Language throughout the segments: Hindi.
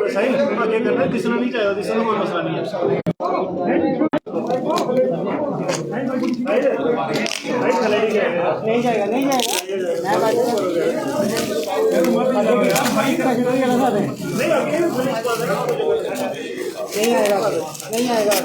सही आगे करना है, दिसना नहीं चाहिए, दिसना कोई मसला नहीं है। नहीं जाएगा नहीं आएगा।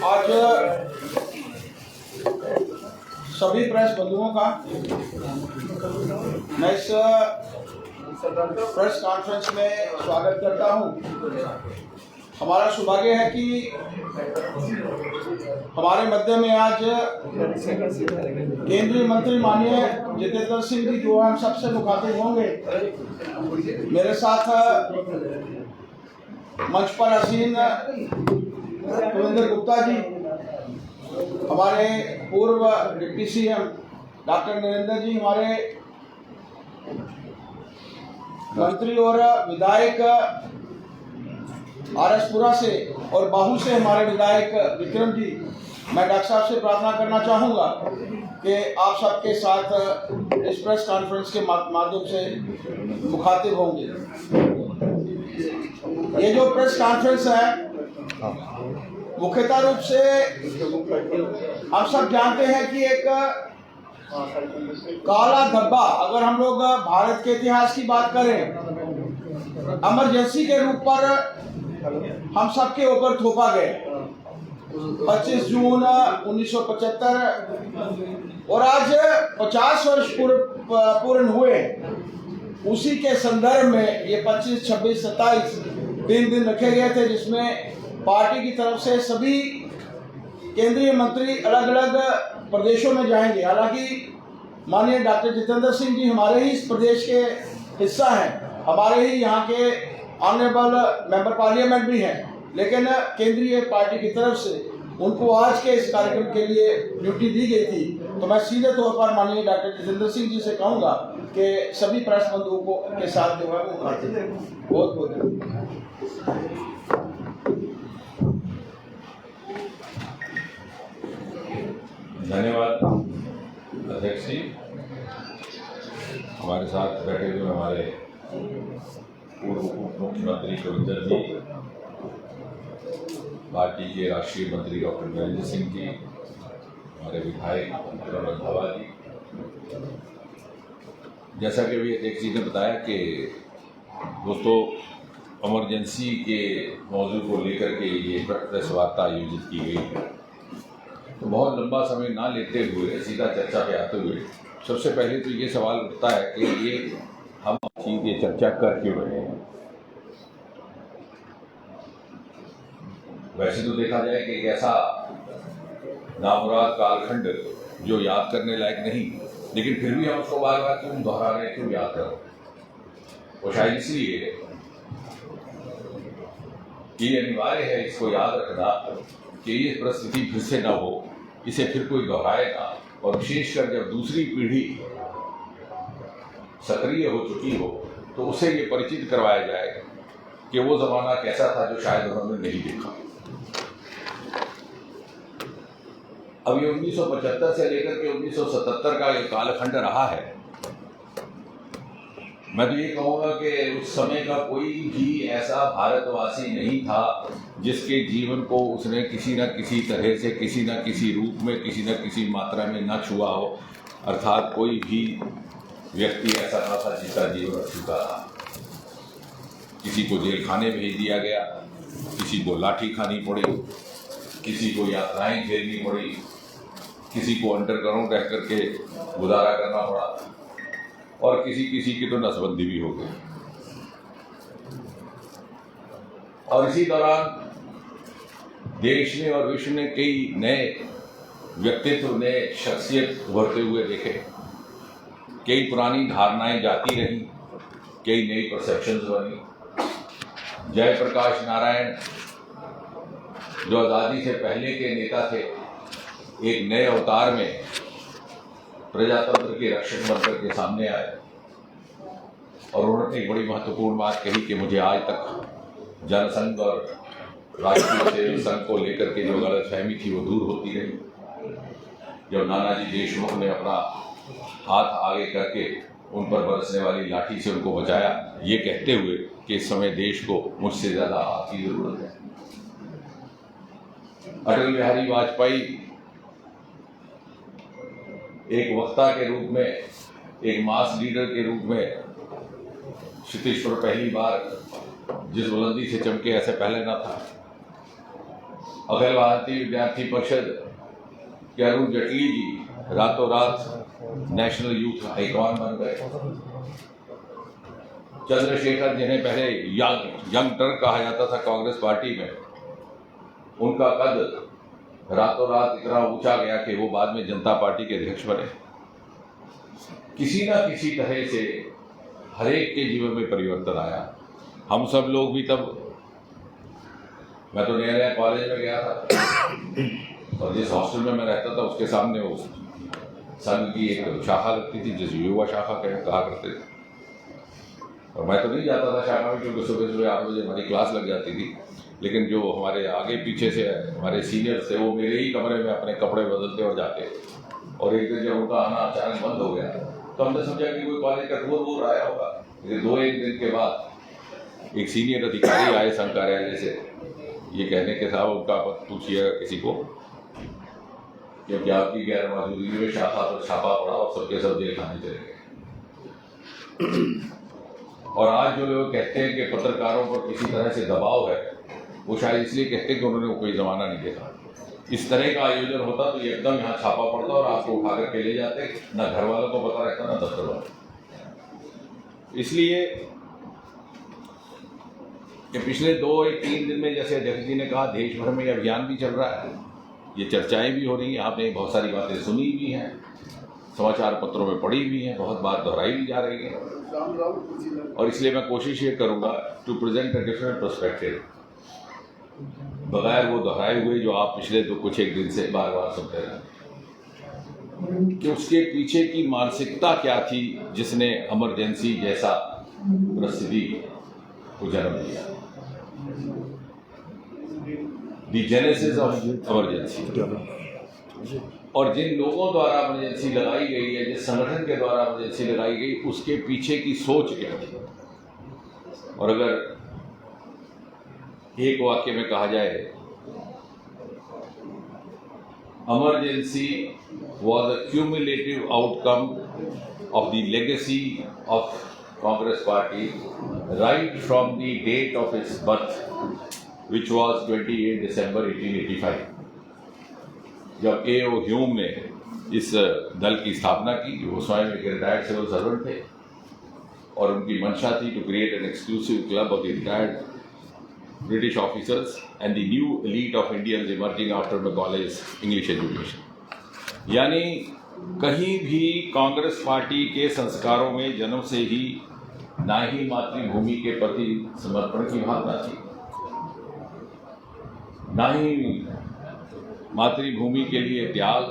आज सभी प्रेस बंधुओं का मैं इस प्रेस कॉन्फ्रेंस में स्वागत करता हूं। हमारा सौभाग्य है कि हमारे मध्य में आज केंद्रीय मंत्री माननीय जितेंद्र सिंह जी जो हम सबसे मुखातिब होंगे, मेरे साथ मंच पर आसीन कविंदर गुप्ता जी, हमारे पूर्व डिप्टी सीएम डॉक्टर नरेंद्र जी, हमारे मंत्री और विधायक आरएसपुरा से और बाहू से हमारे विधायक विक्रम जी, मैं डॉक्टर साहब से प्रार्थना करना चाहूँगा कि आप सबके साथ इस प्रेस कॉन्फ्रेंस के माध्यम से मुखातिब होंगे। ये जो प्रेस कॉन्फ्रेंस है मुख्यतः रूप से हम सब जानते हैं कि एक काला धब्बा, अगर हम लोग भारत के इतिहास की बात करें, इमरजेंसी के रूप पर हम सबके ऊपर थोपा गया 25 जून 1975 और आज 50 वर्ष पूर्ण हुए। उसी के संदर्भ में ये 25, 26, 27 3 दिन रखे गए थे, जिसमें पार्टी की तरफ से सभी केंद्रीय मंत्री अलग अलग प्रदेशों में जाएंगे। हालांकि माननीय डॉक्टर जितेंद्र सिंह जी हमारे ही इस प्रदेश के हिस्सा हैं, हमारे ही यहाँ के ऑनरेबल मेंबर पार्लियामेंट भी हैं, लेकिन केंद्रीय पार्टी की तरफ से उनको आज के इस कार्यक्रम के लिए ड्यूटी दी गई थी। तो मैं सीधे तौर पर माननीय डॉक्टर जितेंद्र सिंह जी से कहूँगा कि सभी प्रेस बंधुओं को के साथ जो है वो बहुत बहुत धन्यवाद अध्यक्ष जी। हमारे साथ बैठे हुए हमारे पूर्व उप मुख्यमंत्री कविंदर जी, पार्टी के राष्ट्रीय मंत्री डॉक्टर नरेंद्र सिंह जी, हमारे विधायक विक्रम रंधावा जी, जैसा कि अभी अध्यक्ष जी ने बताया कि दोस्तों इमरजेंसी के मौजू को लेकर के ये प्रेस वार्ता आयोजित की गई है। तो बहुत लंबा समय ना लेते हुए सीधा चर्चा पे आते हुए सबसे पहले तो ये सवाल उठता है कि ये हम चीज़ ये चर्चा कर क्यों रहे हैं। वैसे तो देखा जाए कि एक ऐसा नामुराद कालखंड जो याद करने लायक नहीं, लेकिन फिर भी हम उसको बार बार क्यों दोहरा रहे हैं, क्यों याद कर रहे हैं। वो शायद इसलिए कि अनिवार्य है इसको याद रखना कि ये परिस्थिति फिर से न हो, इसे फिर कोई दोहराए ना, और विशेषकर जब दूसरी पीढ़ी सक्रिय हो चुकी हो तो उसे ये परिचित करवाया जाए कि वो ज़माना कैसा था जो शायद उन्होंने नहीं देखा। अब ये 1975 से लेकर के 1977 का ये कालखंड रहा है। मैं तो ये कहूँगा कि उस समय का कोई भी ऐसा भारतवासी नहीं था जिसके जीवन को उसने किसी न किसी तरह से, किसी न किसी रूप में, किसी न किसी मात्रा में न छुआ हो। अर्थात कोई भी व्यक्ति ऐसा न था जिसका जीवन अछूता था। किसी को जेल खाने भेज दिया गया, किसी को लाठी खानी पड़ी, किसी को यात्राएं झेलनी पड़ी, किसी को अंडरग्राउंड रह करके गुजारा करना पड़ा और किसी किसी की तो नसबंदी भी हो गई। और इसी दौरान देश ने और विश्व ने कई नए व्यक्तित्व, नए शख्सियत उभरते हुए देखे। कई पुरानी धारणाएं जाती रहीं, कई नई परसेप्शंस बनी। जयप्रकाश नारायण जो आज़ादी से पहले के नेता थे, एक नए अवतार में प्रजातंत्र के रक्षक बनकर के सामने आए और उन्होंने एक बड़ी महत्वपूर्ण बात कही कि मुझे आज तक जनसंघ और राष्ट्रीय सेवक संघ को लेकर के जो गलतफहमी थी वो दूर होती रही। जब नानाजी देशमुख ने अपना हाथ आगे करके उन पर बरसने वाली लाठी से उनको बचाया, ये कहते हुए कि इस समय देश को मुझसे ज़्यादा आपकी ज़रूरत है। अटल बिहारी वाजपेयी एक वक्ता के रूप में, एक मास लीडर के रूप में क्षितिज पर पहली बार जिस बुलंदी से चमके ऐसे पहले न था। अखिल भारतीय विद्यार्थी परिषद के अरुण जेटली जी रातों रात नेशनल यूथ आइकॉन बन गए। चंद्रशेखर जिन्हें पहले यंग टर्क कहा जाता था कांग्रेस पार्टी में, उनका कद रातों रात इतना ऊंचा गया कि वो बाद में जनता पार्टी के अध्यक्ष बने। किसी न किसी तरह से हर एक के जीवन में परिवर्तन आया। हम सब लोग भी तब, मैं तो नया नया कॉलेज में गया था और जिस हॉस्टल में मैं रहता था उसके सामने उस संघ की एक शाखा लगती थी जिसे युवा शाखा कहा करते थे। और मैं तो नहीं जाता था शाखा में क्योंकि सुबह सुबह 8 बजे हमारी क्लास लग जाती थी, लेकिन जो हमारे आगे पीछे से हमारे सीनियर्स थे वो मेरे ही कमरे में अपने कपड़े बदलते और जाते। और एक दिन जब उनका आना अचानक बंद हो गया तो हमने समझा कि कोई कॉलेज का टूर वूर आया होगा। लेकिन 2-1 दिन के बाद एक सीनियर अधिकारी आए संघ कार्यालय से, ये कहने के साथ उनका पूछिएगा किसी को, क्योंकि आपकी गैर मौजूदगी में शाखा पर छापा पड़ा और सबके सब जेल खाने चले गए। और आज जो लोग कहते हैं कि पत्रकारों पर किसी तरह से दबाव है, वो शायद इसलिए कहते हैं कि उन्होंने कोई जमाना नहीं देखा। इस तरह का आयोजन होता तो ये एकदम यहाँ छापा पड़ता और आपको उठा करके ले जाते, ना घर वालों को पता रहता ना दफ्तर वालों। इसलिए कि पिछले 2-3 दिन में, जैसे अध्यक्ष जी ने कहा, देश भर में अभियान भी चल रहा है, ये चर्चाएं भी हो रही हैं, आपने बहुत सारी बातें सुनी भी हैं, समाचार पत्रों में पढ़ी भी हैं, बहुत बार दोहराई भी जा रही हैं। और इसलिए मैं कोशिश ये करूँगा to present a different perspective, बगैर वो दोहराए हुए जो आप पिछले कुछ एक दिन से बार बार सुनते रहे, कि उसके पीछे की मानसिकता क्या थी जिसने इमरजेंसी जैसा परिस्थिति को जन्म दिया। द जेनेसिस ऑफ इमरजेंसी, और जिन लोगों द्वारा इमरजेंसी लगाई गई है, जिस संगठन के द्वारा इमरजेंसी लगाई गई, उसके पीछे की सोच क्या थी। और अगर एक वाक्य में कहा जाए, emergency was a cumulative outcome of the legacy of Congress Party right from the date of its birth, which was 28 December 1885, जब A.O. ह्यूम ने इस दल की स्थापना की। वो स्वयं एक रिटायर्ड सिविल सर्वेंट थे और उनकी मंशा थी to create an exclusive club of the retired British officers and the new elite of Indians emerging after Macaulay's English education। यानी कहीं भी कांग्रेस पार्टी के संस्कारों में जन्म से ही ना ही मातृभूमि के प्रति समर्पण की भावना थी, ना ही मातृभूमि के लिए त्याग,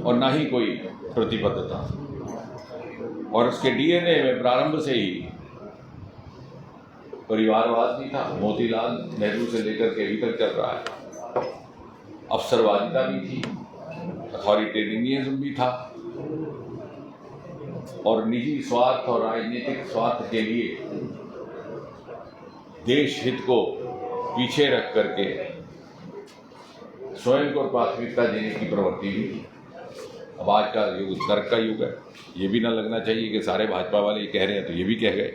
और ना ही कोई प्रतिबद्धता। और उसके डीएनए में प्रारंभ से ही परिवारवाद भी था, मोतीलाल नेहरू से लेकर के अभी तक चल रहा है। अवसरवादिता भी थी, अथॉरिटेरियनिज्म भी था, और निजी स्वार्थ और राजनीतिक स्वार्थ के लिए देश हित को पीछे रख करके स्वयं को प्राथमिकता देने की प्रवृत्ति भी थी। अब आज का युग तर्क का युग है, ये भी ना लगना चाहिए कि सारे भाजपा वाले ये कह रहे हैं तो ये भी कह गए।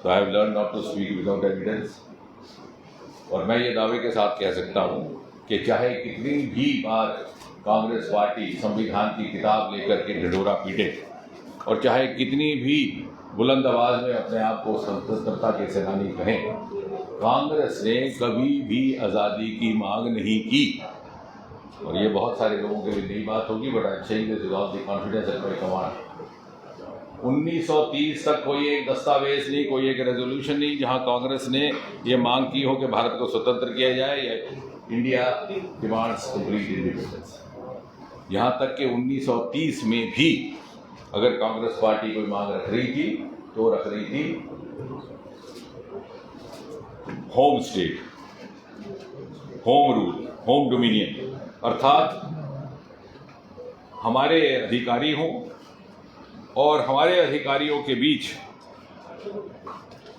तो I have learn not to speak without evidence. और मैं ये दावे के साथ कह सकता हूँ कि चाहे कितनी भी बार कांग्रेस पार्टी संविधान की किताब लेकर के ढिढोरा पीटे और चाहे कितनी भी बुलंद आवाज में अपने आप को स्वतंत्रता के सेनानी कहें, कांग्रेस ने कभी भी आज़ादी की मांग नहीं की। और ये बहुत सारे लोगों के लिए नई बात होगी, but I saying this with all the confidence and my command. 1930 तक कोई एक दस्तावेज नहीं, कोई एक रेजोल्यूशन नहीं जहां कांग्रेस ने ये मांग की हो कि भारत को स्वतंत्र किया जाए या इंडिया डिमांड्स कंप्लीट इंडिपेंडेंस। यहाँ तक कि 1930 में भी अगर कांग्रेस पार्टी कोई मांग रख रही थी तो रख रही थी home state, home rule, home dominion, अर्थात हमारे अधिकारी हों और हमारे अधिकारियों के बीच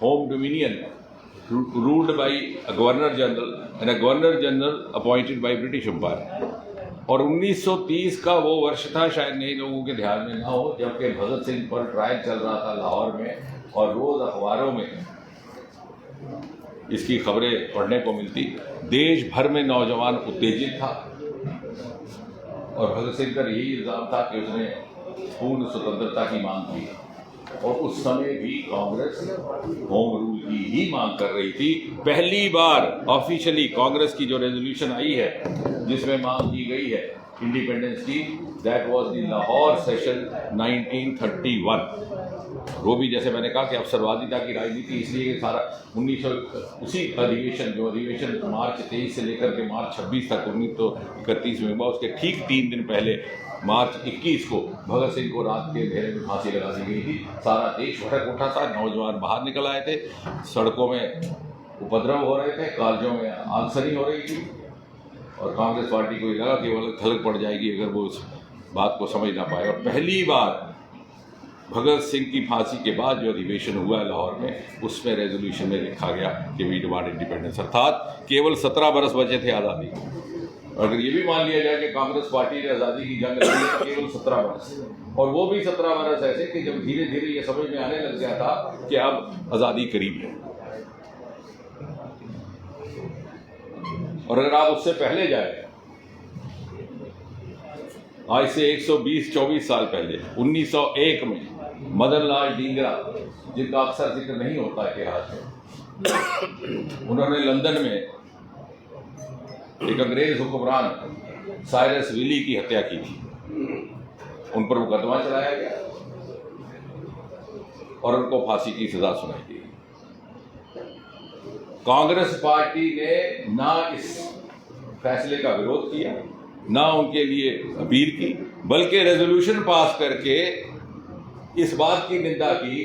home dominion ruled by a governor general and a governor general appointed by British empire. और 1930 का वो वर्ष था, शायद नए लोगों के ध्यान में ना हो, जबकि भगत सिंह पर ट्रायल चल रहा था लाहौर में और रोज अखबारों में इसकी खबरें पढ़ने को मिलती। देश भर में नौजवान उत्तेजित था और भगत सिंह का यही इल्जाम था कि उसने पूर्ण स्वतंत्रता की मांग की। और उस समय भी कांग्रेस होम रूल की ही मांग कर रही थी। पहली बार ऑफिशियली कांग्रेस की जो रेजोल्यूशन आई है जिसमें मांग की गई है इंडिपेंडेंस की, that was the Lahore session 1931। वो भी जैसे मैंने कहा कि अवसरवादिता की राजनीति, इसलिए कि सारा 1900 उसी अधिवेशन मार्च 23 से लेकर के मार्च 26 तक 1931 में हुआ, उसके ठीक 3 दिन पहले मार्च 21 को भगत सिंह को रात के अंधेरे में फांसी लगा दी गई थी। सारा देश भड़क उठा था, नौजवान बाहर निकल आए थे, सड़कों में उपद्रव हो रहे थे, कॉलेजों में आगजनी हो रही थी और कांग्रेस पार्टी को लगा कि वो खलक पड़ जाएगी अगर वो उस बात को समझ ना पाए। और पहली बार भगत सिंह की फांसी के बाद जो अधिवेशन हुआ लाहौर में, उसमें रेजोल्यूशन में लिखा गया कि वी डिमांड इंडिपेंडेंस, अर्थात केवल 17 बरस बचे थे आज़ादी। अगर ये भी मान लिया जाए कि कांग्रेस पार्टी ने आज़ादी की जंग लड़ी तो केवल 17 बरस, और वो भी 17 बरस ऐसे कि जब धीरे धीरे ये समझ में आने लग गया था कि अब आज़ादी करीब है। और अगर आप उससे पहले जाए, आज से 120-24 साल पहले 1901 में मदन लाल डींगरा, जिनका अक्सर जिक्र नहीं होता इतिहास में, उन्होंने लंदन में एक अंग्रेज हुक्मरान साइरस विली की हत्या की थी। उन पर मुकदमा चलाया गया और उनको फांसी की सजा सुनाई गई। कांग्रेस पार्टी ने ना इस फैसले का विरोध किया, ना उनके लिए अपील की, बल्कि रेजोल्यूशन पास करके इस बात की निंदा की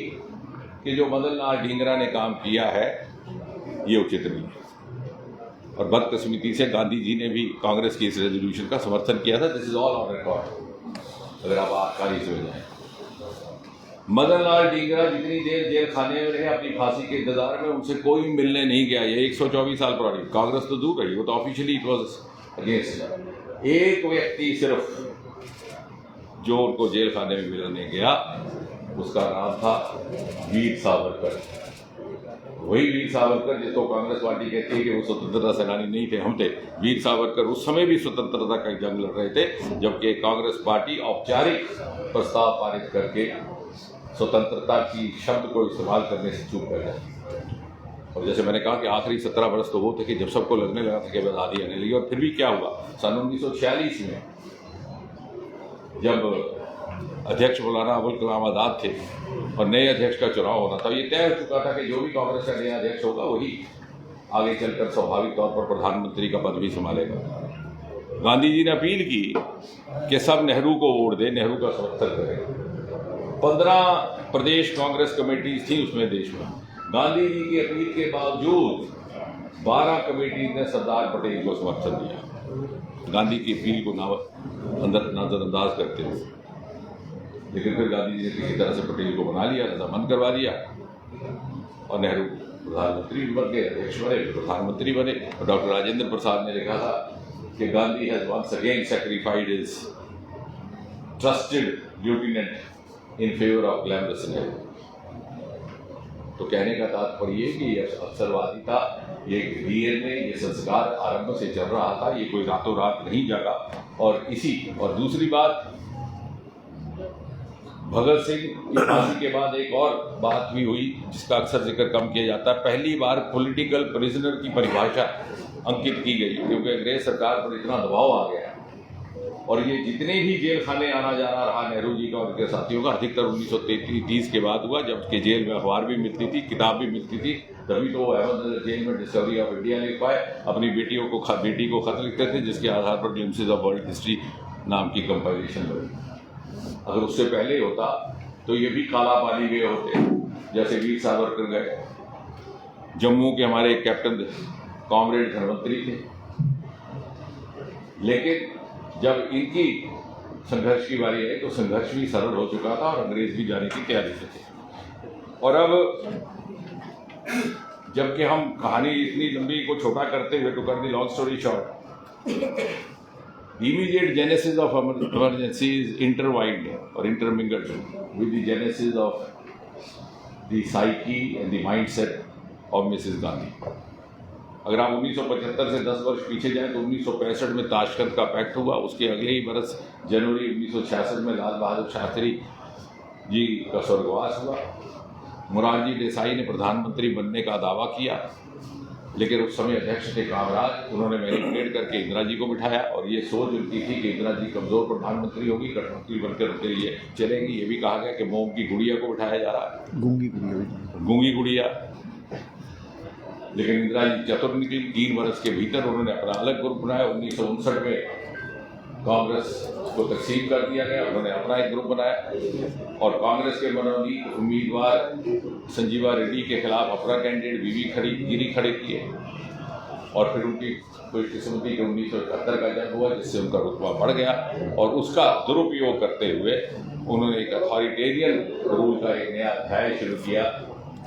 कि जो मदन लाल डींगरा ने काम किया है ये उचित नहीं है। और बदकिस्मती से गांधी जी ने भी कांग्रेस की इस रेजोल्यूशन का समर्थन किया था। This is all on record, अगर आप आखिरी से हो जाए। मदन लाल डींगरा जितनी देर जेल खाने में रहे अपनी फांसी के इंतजार में, उनसे कोई मिलने नहीं गया। ये 124 साल पुरानी, कांग्रेस तो दूर रही, वो तो ऑफिशियली इट वाज अगेंस्ट। एक व्यक्ति सिर्फ जो उनको जेल खाने में मिलने गया, उसका नाम था वीर सावरकर। वही वीर सावरकर जिसको कांग्रेस पार्टी कहती है कि वो स्वतंत्रता सेनानी नहीं थे, हम थे। वीर सावरकर उस समय भी स्वतंत्रता का जंग लड़ रहे थे, जबकि कांग्रेस पार्टी औपचारिक प्रस्ताव पारित करके स्वतंत्रता की शब्द को इस्तेमाल करने से चूक कर जाती। और जैसे मैंने कहा कि आखिरी 17 वर्ष तो वो थे कि जब सबको लगने लगा था कि आज़ादी आने लगी। और फिर भी क्या हुआ, सन 1946 में जब अध्यक्ष मौलाना अबुल कलाम आज़ाद थे और नए अध्यक्ष का चुनाव होना था, ये तय हो चुका था कि जो भी कांग्रेस का नया अध्यक्ष होगा वही आगे चलकर स्वाभाविक तौर पर प्रधानमंत्री का पद भी संभालेगा। गांधी जी ने अपील की कि सब नेहरू को वोट दें, नेहरू का समर्थन करें। 15 प्रदेश कांग्रेस कमेटीज थी उसमें देश में। गांधी जी की अपील के बावजूद 12 कमेटी ने सरदार पटेल को समर्थन दिया, गांधी की अपील को नजरअंदाज करते हुए। लेकिन फिर गांधी जी ने किसी तरह से पटेल को बना लिया, रजामंद करवा दिया और नेहरू प्रधानमंत्री बन गए, अध्यक्ष बने, प्रधानमंत्री बने। और डॉक्टर राजेंद्र प्रसाद ने लिखा था कि Gandhi has once again sacrificed his trusted lieutenant in favour of glamorous Nehru. तो कहने का तात्पर्य ये कि ये अवसरवादिता, ये डीएनए, ये संस्कार आरंभ से चल रहा था, ये कोई रातों रात नहीं जागा। और दूसरी बात, भगत सिंह की फांसी के बाद एक और बात भी हुई जिसका अक्सर जिक्र कम किया जाता है। पहली बार पॉलिटिकल प्रिजनर की परिभाषा अंकित की गई, क्योंकि अंग्रेज सरकार पर इतना दबाव आ गया और ये जितने भी जेल खाने आना जाना रहा नेहरू जी का और उनके साथियों का, अधिकतर 1930 के बाद हुआ, जब के जेल में अखबार भी मिलती थी, किताब भी मिलती थी। तभी तो वो अहमदनगर जेल में डिस्कवरी ऑफ इंडिया लिख पाए, अपनी बेटी को खत लिखते थे जिसके आधार पर ग्लिम्पसेस ऑफ वर्ल्ड हिस्ट्री नाम की कंपाइलेशन बनी। अगर उससे पहले होता तो ये भी काला पानी गए होते, जैसे वीर सावरकर गए। जम्मू के हमारे एक कैप्टन कॉमरेड धनवंतरी थे, लेकिन जब इनकी संघर्ष की बारी आई तो संघर्ष भी सरल हो चुका था और अंग्रेज भी जाने की तैयारी में थे। और अब जबकि हम कहानी इतनी लंबी को छोटा करते हुए, to cut the long story short, the immediate genesis of emergency is intertwined or intermingled with the genesis of the psyche and the mindset of Mrs. Gandhi. अगर आप 1975 से 10 वर्ष पीछे जाएं तो 1965 में ताशकंद का पैक्ट हुआ। उसके अगले ही बरस जनवरी 1966 में लाल बहादुर शास्त्री जी का स्वर्गवास हुआ। मोरारजी देसाई ने प्रधानमंत्री बनने का दावा किया, लेकिन उस समय अध्यक्ष थे कामराज। उन्होंने मैनिपुलेट करके इंदिरा जी को बिठाया और ये सोच उनकी थी कि इंदिरा जी कमजोर प्रधानमंत्री होगी, कठपुतली बनकर उनके लिए चलेंगी। ये भी कहा गया कि मोम की गुड़िया को बिठाया जा रहा है, गूंगी गुड़िया। लेकिन इंदिरा जी चतुर निकली। 3 वर्ष के भीतर उन्होंने अपना अलग ग्रुप बनाया। 1959 में कांग्रेस को तकसीम कर दिया गया, उन्होंने अपना एक ग्रुप बनाया और कांग्रेस के मनोनीत उम्मीदवार संजीवा रेड्डी के खिलाफ अपना कैंडिडेट गिरी खड़े किए और फिर उनकी खुशकिस्मती के 1971 का जन्म हुआ, जिससे उनका रुतबा बढ़ गया और उसका दुरुपयोग करते हुए उन्होंने एक अथॉरिटेरियन रूल का एक नया अध्याय शुरू किया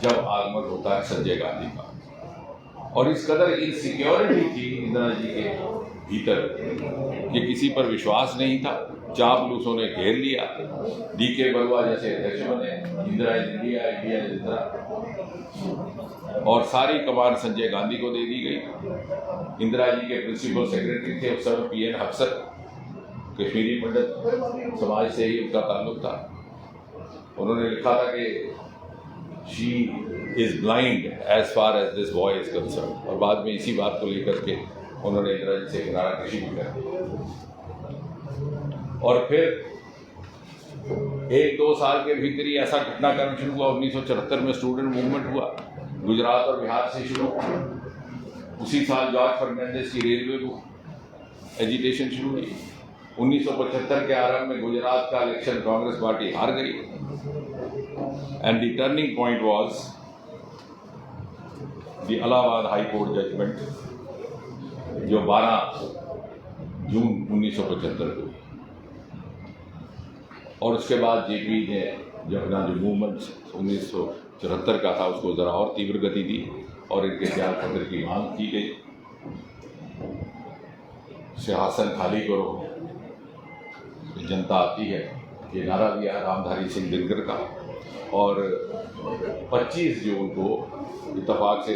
जब आगमन होता है संजय गांधी का। और इस कदर इनसिक्योरिटी थी इंदिरा जी के भीतर कि किसी पर विश्वास नहीं था। चापलूसों ने घेर लिया। डीके बरुआ जैसे अध्यक्ष बने, इंदिरा इंडिया, इंडिया इंदिरा, और सारी कमान संजय गांधी को दे दी गई। इंदिरा जी के प्रिंसिपल सेक्रेटरी थे उस समय PN अफसर, कश्मीरी पंडित समाज से ही उनका ताल्लुक था। उन्होंने लिखा था कि she is blind as far as this boy is concern, और बाद में इसी बात को लेकर के उन्होंने इंदिरा जी से किनारा कशी भी कर दी। और फिर 1-2 साल के भीतर ही ऐसा घटनाक्रम शुरू हुआ। 1974 में स्टूडेंट मूवमेंट हुआ, गुजरात और बिहार से शुरू। उसी साल जॉर्ज फर्नांडिस की रेलवे एजिटेशन शुरू हुई। 1975 के आरंभ में गुजरात का इलेक्शन कांग्रेस पार्टी हार गई and the turning point was the Allahabad high court judgment, जो 12 जून 1975 को हुई। और उसके बाद जेपी ने जो अपना जो मूवमेंट 1974 का था उसको ज़रा और तीव्र गति दी और इनके त्याग पत्र की मांग की गई। सिंहासन खाली करो, जनता आती है, ये नारा दिया रामधारी सिंह दिनकर का। और 25 जून को इत्तेफाक से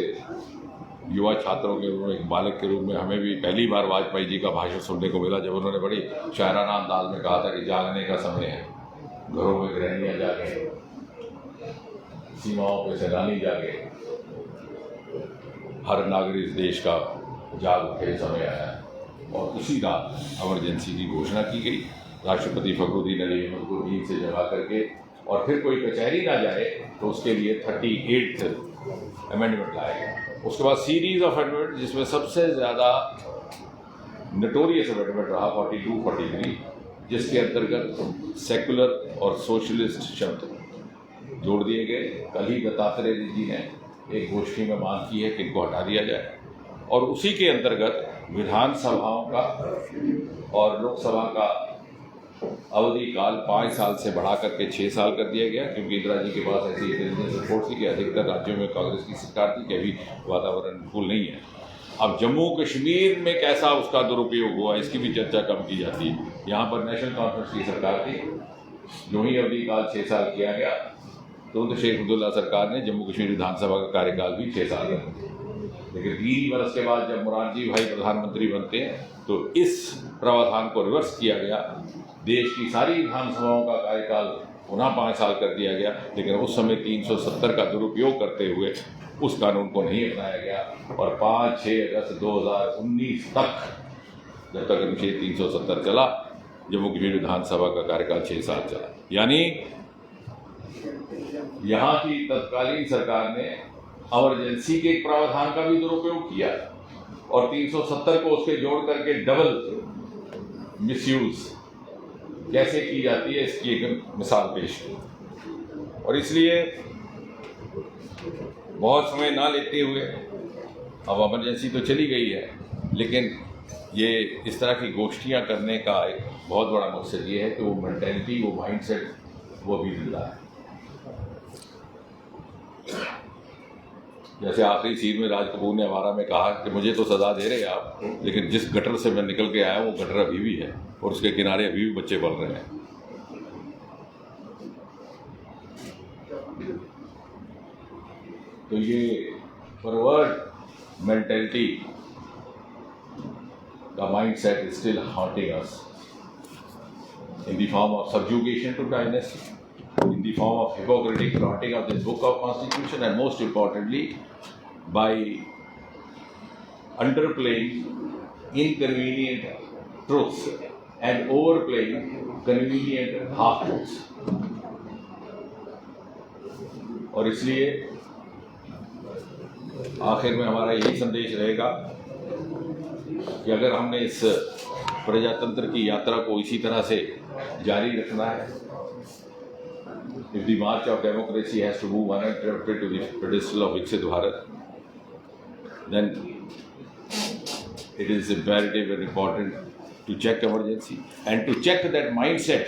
युवा छात्रों के रूप में, एक बालक के रूप में, हमें भी पहली बार वाजपेयी जी का भाषण सुनने को मिला, जब उन्होंने बड़ी शायराना अंदाज में कहा था कि जागने का समय है, घरों में गृहणियाँ जागे, सीमाओं पे सैलानी जागे, हर नागरिक इस देश का जाग उठे, समय आया है। और उसी रात इमरजेंसी की घोषणा की गई। राष्ट्रपति फखरुद्दीन अली अहमद को नींद से जगा करके, और फिर कोई कचहरी ना जाए तो उसके लिए 38th अमेंडमेंट लाया गया। उसके बाद सीरीज ऑफ अमेंडमेंट, जिसमें सबसे ज़्यादा नोटोरियस अमेंडमेंट रहा 42-43, जिसके अंतर्गत सेकुलर और सोशलिस्ट शब्द जोड़ दिए गए। कल ही दत्तात्रेय जी ने एक गोष्ठी में मांग की है कि इनको हटा दिया जाए, और उसी के अंतर्गत विधानसभाओं का और लोकसभा का अवधि काल 5 साल से बढ़ा करके 6 साल कर दिया गया, क्योंकि इंदिरा जी के पास ऐसी इंटेलिजेंस रिपोर्ट थी कि अधिकतर राज्यों में कांग्रेस की सरकार थी कि अभी वातावरण अनुकूल नहीं है। अब जम्मू कश्मीर में कैसा उसका दुरुपयोग हुआ, इसकी भी चर्चा कम की जाती है। यहाँ पर नेशनल कॉन्फ्रेंस की सरकार थी, जो ही अवधि काल 6 साल किया गया, तो शेख अब्दुल्ला सरकार ने जम्मू कश्मीर विधानसभा का कार्यकाल भी 6 साल रखा, लेकिन 3 वर्ष के बाद जब मोरारजी भाई प्रधानमंत्री बनते हैं तो इस प्रावधान को रिवर्स किया गया, देश की सारी विधानसभाओं का कार्यकाल पुनः 5 साल कर दिया गया, लेकिन उस समय 370 का दुरुपयोग करते हुए उस कानून को नहीं अपनाया गया और 5-6 अगस्त 2019 तक, जब तक अनुच्छेद 370 चला, जम्मू कश्मीर विधानसभा का कार्यकाल 6 साल चला। यानी यहाँ की तत्कालीन सरकार ने इमरजेंसी के एक प्रावधान का भी दुरुपयोग किया और 370 को उसके जोड़ करके डबल मिसयूज कैसे की जाती है इसकी एक मिसाल पेश की। और इसलिए बहुत समय ना लेते हुए अब इमरजेंसी तो चली गई है, लेकिन ये इस तरह की गोष्ठियाँ करने का एक बहुत बड़ा मकसद ये है कि वो मेंटेलिटी, वो माइंडसेट वो भी जिंदा है। जैसे आखिरी सीन में राज कपूर ने आवारा में कहा कि मुझे तो सजा दे रहे आप, लेकिन जिस गटर से मैं निकल के आया वो गटर अभी भी है और उसके किनारे अभी भी बच्चे पल रहे हैं। तो ये फॉरवर्ड मेंटेलिटी का mindset is still haunting us in the form of subjugation to dynasty, in the form of hypocritic flaunting of this book of constitution, and most importantly by underplaying inconvenient truths and overplaying convenient half truths। और इसलिए आखिर में हमारा यही संदेश रहेगा कि अगर हमने इस प्रजातंत्र की यात्रा को इसी तरह से जारी रखना है, if the march of democracy has to move uninterrupted to the pedestal of Viksit Bharat, then it is imperative and important to check emergency and to check that mindset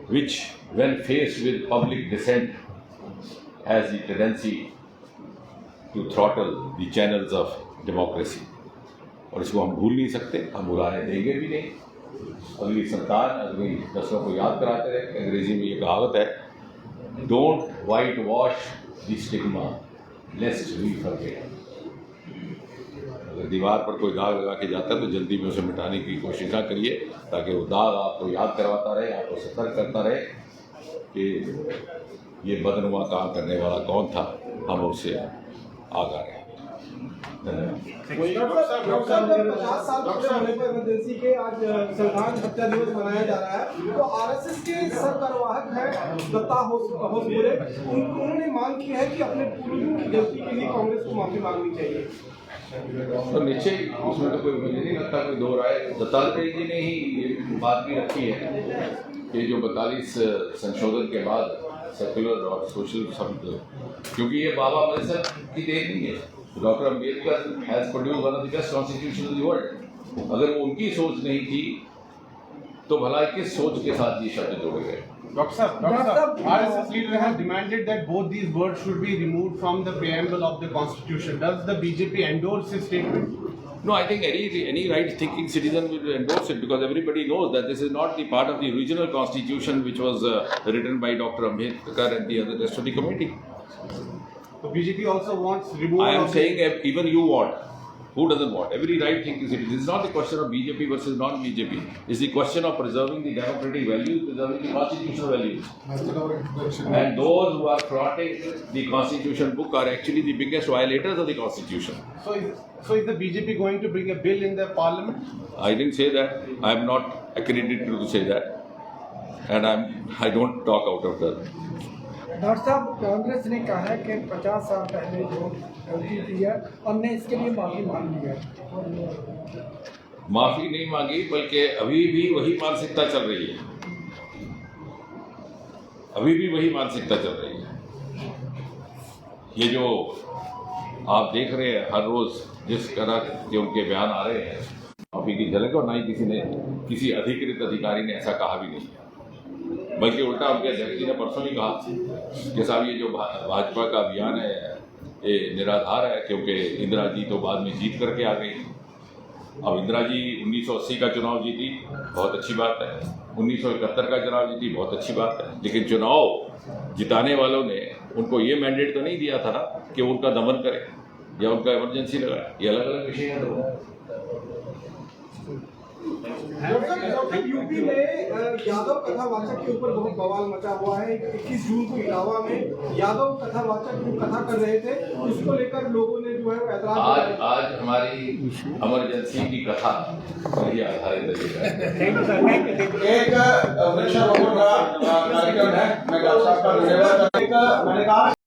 which, when faced with public dissent, has the tendency to throttle the channels of democracy। और इसको हम भूल नहीं सकते, हम भुलाने देंगे भी नहीं। अगली संतान, अगली नस्लों को याद कराते रहे। अंग्रेजी में ये कहावत है, don't white wash the stigma lest we forget. अगर दीवार पर कोई दाग लगा के जाता है तो जल्दी में उसे मिटाने की कोशिश ना करिए, ताकि वो दाग आपको याद करवाता रहे, आपको सतर्क करता रहे कि ये बदनुमा काम करने वाला कौन था, हम उससे आगा रहे। डॉक्टर साहब 50 साल पूरे होने पर इमरजेंसी के आज संविधान हत्या दिवस मनाया जा रहा है, तो आरएसएस के सरकारवाहक है दत्ता होसबोले, उन्होंने मांग की है कि अपने पूर्वजों की गलती के लिए कांग्रेस को माफी मांगनी चाहिए। तो निश्चय उसमें तो कोई मुझे नहीं लगता कोई दो राय। दत्तात्रेय जी ने ही ये बात भी रखी है कि जो 42 संशोधन के बाद सेकुलर और सोशल शब्द, क्योंकि ये बाबा अम्बेडकर की देन नहीं है, doctor Ambedkar has produced one of the best constitution in the world. अगर वो उनकी सोच नहीं थी तो भला किस सोच के साथ ये शब्द जोड़े गए? Dr. Sir, RSS leader have demanded that both these words should be removed from the preamble of the Constitution. Does the BJP endorse his statement? No, I think any right-thinking citizen will endorse it, because everybody knows that this is not the part of the original Constitution which was written by Dr. Ambedkar and the other rest of the committee. So BJP also wants removal. I am saying even you want. Who doesn't want? Every right-thinking citizen. This is not the question of BJP versus non-BJP. It's the question of preserving the democratic values, preserving the constitutional values. And those who are flaunting the Constitution book are actually the biggest violators of the Constitution. So is the BJP going to bring a bill in the parliament? I didn't say that. I am not accredited to say that. And I don't talk out of that. Doctor साहब, कांग्रेस ने कहा है कि 50 साल पहले जो गलती की है हमने इसके लिए माफी मांग ली है। माफी नहीं मांगी, बल्कि अभी भी वही मानसिकता चल रही है, अभी भी वही मानसिकता चल रही है। ये जो आप देख रहे हैं हर रोज जिस तरह के उनके बयान आ रहे हैं, माफी की झलक, और ना ही किसी अधिकृत अधिकारी ने ऐसा कहा भी नहीं है, बल्कि उल्टा उनके अध्यक्ष जी ने परसों ही कहा कि साहब ये जो भाजपा का अभियान है ये निराधार है, क्योंकि इंदिरा जी तो बाद में जीत करके आ गई। अब इंदिरा जी 1980 का चुनाव जीती, बहुत अच्छी बात है। 1971 का चुनाव जीती, बहुत अच्छी बात है। लेकिन चुनाव जिताने वालों ने उनको ये मैंडेट तो नहीं दिया था ना कि उनका दमन करें या उनका इमरजेंसी लगाए। ये अलग अलग विषय है। यूपी में यादव कथावाचक के ऊपर बहुत बवाल मचा हुआ है। 21 जून को इटावा में यादव कथावाचक जो कथा कर रहे थे, उसको लेकर लोगों ने जो है वो ऐतराज आज हमारी इमरजेंसी की कथा वही आधारित है। एक वृक्षारोपण का कार्यक्रम है। मैं डॉक्टर साहब का धन्यवाद। मैंने कहा